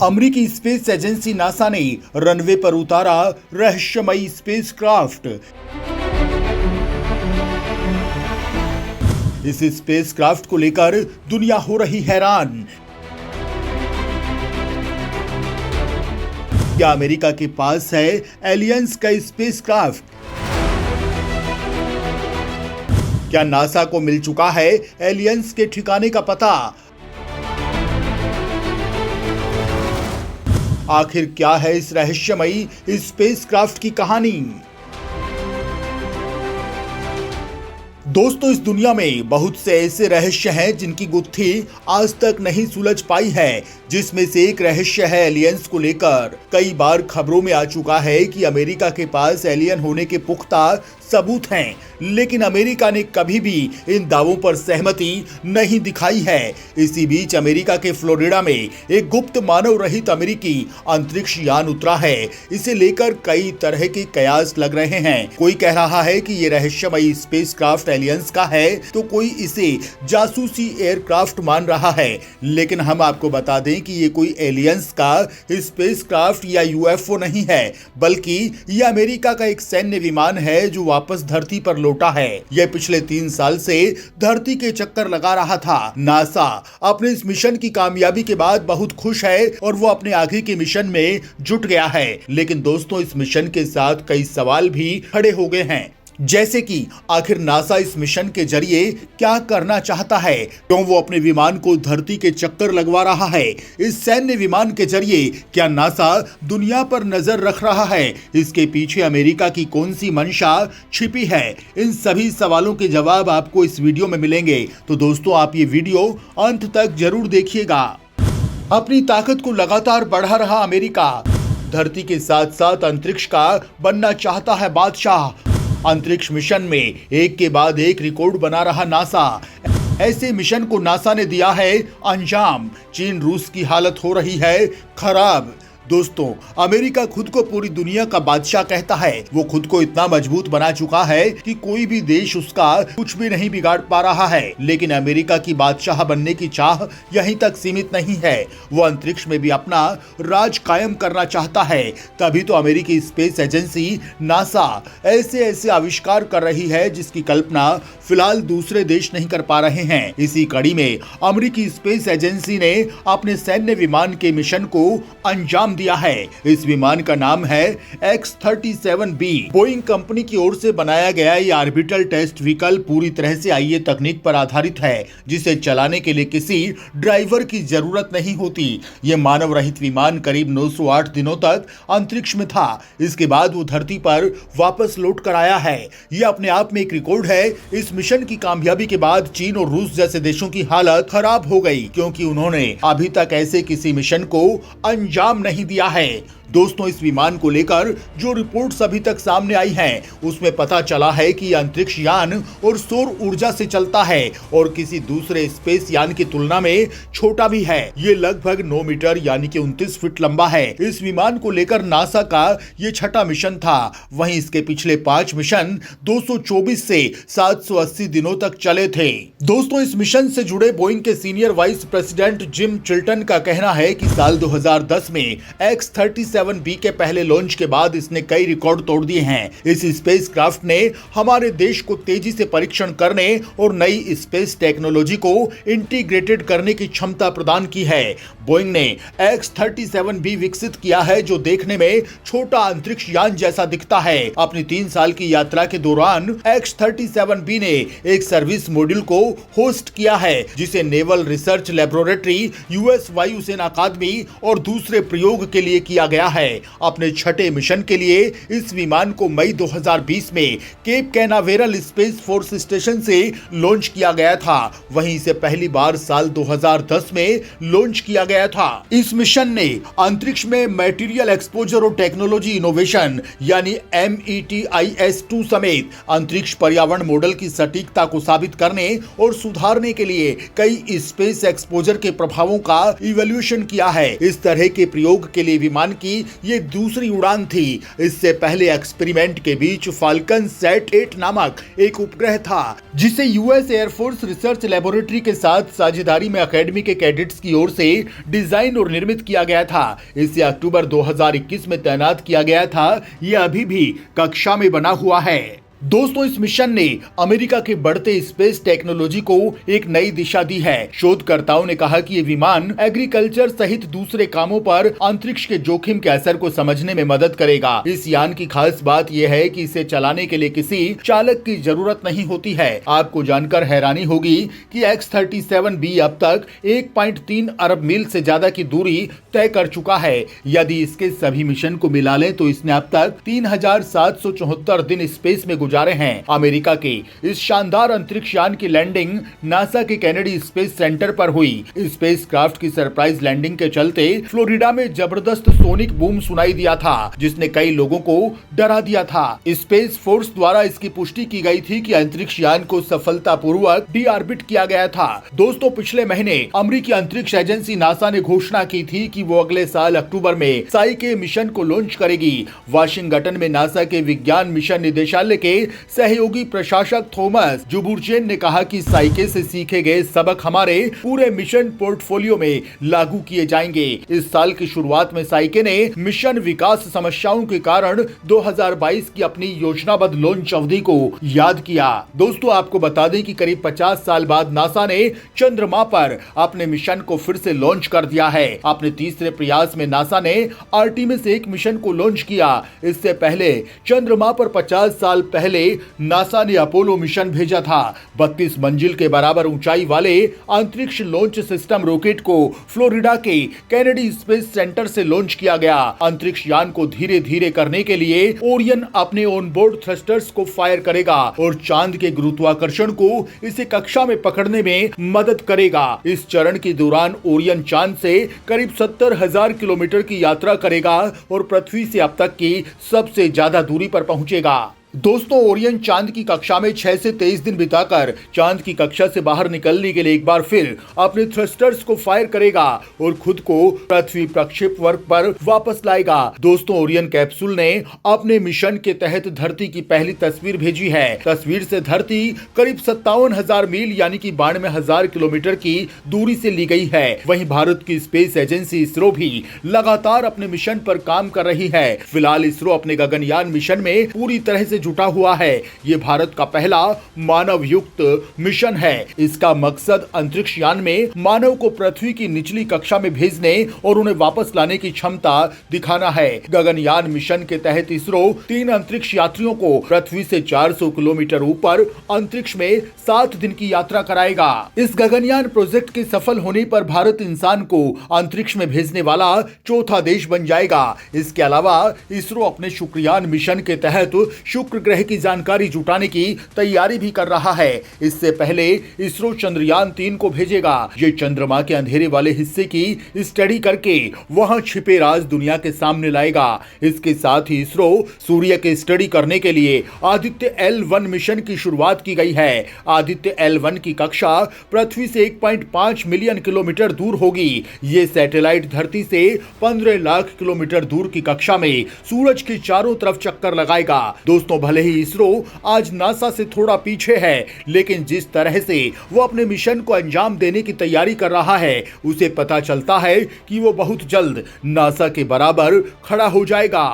अमेरिकी space agency NASA ने runway पर उतारा रहस्यमयी स्पेसक्राफ्ट। इस स्पेसक्राफ्ट को लेकर दुनिया हो रही हैरान। क्या अमेरिका के पास है एलियंस का स्पेसक्राफ्ट? क्या नासा को मिल चुका है एलियंस के ठिकाने का पता? आखिर क्या है इस रहस्यमयी स्पेसक्राफ्ट की कहानी? दोस्तों, इस दुनिया में बहुत से ऐसे रहस्य हैं जिनकी गुत्थी आज तक नहीं सुलझ पाई है, जिसमें से एक रहस्य है एलियंस को लेकर। कई बार खबरों में आ चुका है कि अमेरिका के पास एलियन होने के पुख्ता सबूत हैं, लेकिन अमेरिका ने कभी भी इन दावों पर सहमति नहीं दिखाई है। इसी बीच अमेरिका के फ्लोरिडा में एक गुप्त मानव रहित अमेरिकी अंतरिक्ष यान उतरा है। इसे लेकर कई तरह के कयास लग रहे हैं। कोई कह रहा है कि ये रहस्यमयी स्पेसक्राफ्ट एलियंस का है, तो कोई इसे जासूसी एयरक्राफ्ट मान रहा है। लेकिन हम आपको बता दें कि ये कोई एलियंस का स्पेसक्राफ्ट या यूएफओ नहीं है, बल्कि ये अमेरिका का एक सैन्य विमान है जो वापस धरती पर लौटा है। यह पिछले 3 साल से धरती के चक्कर लगा रहा था। नासा अपने इस मिशन की कामयाबी के बाद बहुत खुश है और वो अपने आगे के मिशन में जुट गया है। लेकिन दोस्तों, इस मिशन के साथ कई सवाल भी खड़े हो गए हैं, जैसे कि आखिर नासा इस मिशन के जरिए क्या करना चाहता है, क्यों वो अपने विमान को धरती के चक्कर लगवा रहा है। इस सैन्य विमान के जरिए क्या नासा दुनिया पर नजर रख रहा है, इसके पीछे अमेरिका की कौन सी मंशा छिपी है। इन सभी सवालों के जवाब आपको इस वीडियो में मिलेंगे, तो दोस्तों आप ये वीडियो अंत तक जरूर देखिएगा। अपनी ताकत को लगातार बढ़ा रहा अमेरिका धरती के साथ साथ अंतरिक्ष का बनना चाहता है बादशाह। अंतरिक्ष मिशन में एक के बाद एक रिकॉर्ड बना रहा नासा। ऐसे मिशन को नासा ने दिया है अंजाम। चीन रूस की हालत हो रही है खराब। दोस्तों, अमेरिका खुद को पूरी दुनिया का बादशाह कहता है। वो खुद को इतना मजबूत बना चुका है कि कोई भी देश उसका कुछ भी नहीं बिगाड़ पा रहा है। लेकिन अमेरिका की बादशाह बनने की चाह यहीं तक सीमित नहीं है। वो अंतरिक्ष में भी अपना राज कायम करना चाहता है। तभी तो अमेरिकी स्पेस एजेंसी नासा ऐसे ऐसे आविष्कार कर रही है जिसकी कल्पना फिलहाल दूसरे देश नहीं कर पा रहे हैं। इसी कड़ी में अमेरिकी स्पेस एजेंसी ने अपने सैन्य विमान के मिशन को अंजाम दिया है। इस विमान का नाम है X-37B। बोइंग कंपनी की ओर से बनाया गया ये ऑर्बिटल टेस्ट व्हीकल पूरी तरह से आईए तकनीक पर आधारित है, जिसे चलाने के लिए किसी ड्राइवर की जरूरत नहीं होती। ये मानव रहित विमान करीब 908 दिनों तक अंतरिक्ष में था। इसके बाद वो धरती पर वापस लौट कर आया है। ये अपने आप में एक रिकॉर्ड है। इस मिशन की कामयाबी के बाद चीन और रूस जैसे देशों की हालत खराब हो गई, क्योंकि उन्होंने अभी तक ऐसे किसी मिशन को अंजाम नहीं दिया है। दोस्तों, इस विमान को लेकर जो रिपोर्ट्स अभी तक सामने आई हैं, उसमें पता चला है कि यह अंतरिक्ष यान और सौर ऊर्जा से चलता है और किसी दूसरे स्पेस यान की तुलना में छोटा भी है। ये लगभग 9 मीटर यानी कि 29 फीट लंबा है। इस विमान को लेकर नासा का ये छठा मिशन था। वहीं इसके पिछले 5 मिशन 224 से 780 दिनों तक चले थे। दोस्तों, इस मिशन से जुड़े बोइंग के senior vice president gym Chilton का कहना है कि साल 2010 में X-37B के पहले लॉन्च के बाद इसने कई रिकॉर्ड तोड़ दिए हैं। इस स्पेसक्राफ्ट ने हमारे देश को तेजी से परीक्षण करने और नई स्पेस टेक्नोलॉजी को इंटीग्रेटेड करने की क्षमता प्रदान की है। बोइंग ने X-37B विकसित किया है, जो देखने में छोटा अंतरिक्ष यान जैसा दिखता है। अपनी 3 साल की यात्रा के दौरान X-37B ने एक सर्विस मॉड्यूल को होस्ट किया है, जिसे नेवल रिसर्च लेबोरेटरी, यूएस वायुसेना अकादमी और दूसरे प्रयोग के लिए किया गया है। अपने छठे मिशन के लिए इस विमान को मई 2020 में Cape Canaveral Space Force Station से लॉन्च किया गया था। वहीं इसे पहली बार साल 2010 में लॉन्च किया गया था। इस मिशन ने अंतरिक्ष में मटेरियल एक्सपोजर और टेक्नोलॉजी इनोवेशन यानी METIS-2 समेत अंतरिक्ष पर्यावरण मॉडल की सटीकता को साबित करने और सुधारने के लिए कई स्पेस एक्सपोजर के प्रभावों का इवैल्यूएशन किया है। इस तरह के प्रयोग के लिए विमान की ये दूसरी उड़ान थी। इससे पहले एक्सपेरिमेंट के बीच फाल्कन सेट 8 नामक एक उपग्रह था, जिसे यूएस एयरफोर्स रिसर्च लेबोरेटरी के साथ साझेदारी में अकेडमी के कैडेट्स की ओर से डिजाइन और निर्मित किया गया था। इसे अक्टूबर 2021 में तैनात किया गया था। यह अभी भी कक्षा में बना हुआ है। दोस्तों, इस मिशन ने अमेरिका के बढ़ते स्पेस टेक्नोलॉजी को एक नई दिशा दी है। शोधकर्ताओं ने कहा कि ये विमान एग्रीकल्चर सहित दूसरे कामों पर अंतरिक्ष के जोखिम के असर को समझने में मदद करेगा। इस यान की खास बात यह है कि इसे चलाने के लिए किसी चालक की जरूरत नहीं होती है। आपको जानकर हैरानी होगी कि X-37B अब तक 1.3 अरब मील से ज्यादा की दूरी तय कर चुका है। यदि इसके सभी मिशन को मिला लें तो इसने अब तक 3774 दिन स्पेस में गुजारे हैं। अमेरिका के इस शानदार अंतरिक्ष यान की लैंडिंग नासा के केनेडी स्पेस सेंटर पर हुई। स्पेसक्राफ्ट की सरप्राइज लैंडिंग के चलते फ्लोरिडा में जबरदस्त सोनिक बूम सुनाई दिया था, जिसने कई लोगों को डरा दिया था। स्पेस फोर्स द्वारा इसकी पुष्टि की गई थी कि अंतरिक्ष यान को सफलतापूर्वक डीऑर्बिट किया गया था। दोस्तों, पिछले महीने अमेरिकी अंतरिक्ष एजेंसी नासा ने घोषणा की थी कि वो अगले साल अक्टूबर में साइके मिशन को लॉन्च करेगी। वाशिंगटन में नासा के विज्ञान मिशन निदेशालय के सहयोगी प्रशासक थॉमस जुबुर्चेन ने कहा कि साइके से सीखे गए सबक हमारे पूरे मिशन पोर्टफोलियो में लागू किए जाएंगे। इस साल की शुरुआत में साइके ने मिशन विकास समस्याओं के कारण 2022 की अपनी योजनाबद्ध लॉन्च अवधि को याद किया। दोस्तों, आपको बता दें कि करीब 50 साल बाद नासा ने चंद्रमा पर अपने मिशन को फिर से लॉन्च कर दिया है। अपने तीसरे प्रयास में नासा ने आर्टेमिस 1 मिशन को लॉन्च किया। इससे पहले चंद्रमा पर 50 साल पहले नासा ने अपोलो मिशन भेजा था। 32 मंजिल के बराबर ऊंचाई वाले अंतरिक्ष लॉन्च सिस्टम रॉकेट को फ्लोरिडा के केनेडी स्पेस सेंटर से लॉन्च किया गया। अंतरिक्ष यान को धीरे धीरे करने के लिए ओरियन अपने ऑनबोर्ड थ्रस्टर्स को फायर करेगा और चांद के गुरुत्वाकर्षण को इसे कक्षा में पकड़ने में मदद करेगा। इस चरण के दौरान ओरियन चांद से करीब 70,000 किलोमीटर की यात्रा करेगा और पृथ्वी से अब तक की सबसे ज्यादा दूरी पर पहुंचेगा। दोस्तों, ओरियन चांद की कक्षा में 6 से 23 दिन बिताकर चांद की कक्षा से बाहर निकलने के लिए एक बार फिर अपने थ्रस्टर्स को फायर करेगा और खुद को पृथ्वी प्रक्षेपवक्र पर वापस लाएगा। दोस्तों, ओरियन कैप्सूल ने अपने मिशन के तहत धरती की पहली तस्वीर भेजी है। तस्वीर से धरती करीब 57,000 मील यानी कि 92,000 किलोमीटर की दूरी से ली गई है। वहीं भारत की स्पेस एजेंसी इसरो भी लगातार अपने मिशन पर काम कर रही है। फिलहाल इसरो अपने गगनयान मिशन में पूरी तरह से जुटा हुआ है। ये भारत का पहला मानव युक्त मिशन है। इसका मकसद अंतरिक्ष यान में मानव को पृथ्वी की निचली कक्षा में भेजने और उन्हें वापस लाने की क्षमता दिखाना है। गगनयान मिशन के तहत इसरो 3 अंतरिक्ष यात्रियों को पृथ्वी से 400 किलोमीटर ऊपर अंतरिक्ष में 7 दिन की यात्रा कराएगा। इस गगनयान प्रोजेक्ट के सफल होने पर भारत इंसान को अंतरिक्ष में भेजने वाला चौथा देश बन जाएगा। इसके अलावा इसरो अपने शुक्रयान मिशन के तहत शुक्र ग्रह की जानकारी जुटाने की तैयारी भी कर रहा है। इससे पहले इसरो चंद्रयान 3 को भेजेगा। ये चंद्रमा के अंधेरे वाले हिस्से की स्टडी करके वहां छिपे राज दुनिया के सामने लाएगा। इसके साथ ही इसरो सूर्य के स्टडी करने के लिए आदित्य L1 मिशन की शुरुआत की गई है। आदित्य L1 की कक्षा पृथ्वी से 1.5 मिलियन किलोमीटर दूर होगी। ये सैटेलाइट धरती से 15 लाख किलोमीटर दूर की कक्षा में सूरज के चारों तरफ चक्कर लगाएगा। दोस्तों, भले ही इसरो आज नासा से थोड़ा पीछे है, लेकिन जिस तरह से वो अपने मिशन को अंजाम देने की तैयारी कर रहा है, उसे पता चलता है कि वो बहुत जल्द नासा के बराबर खड़ा हो जाएगा।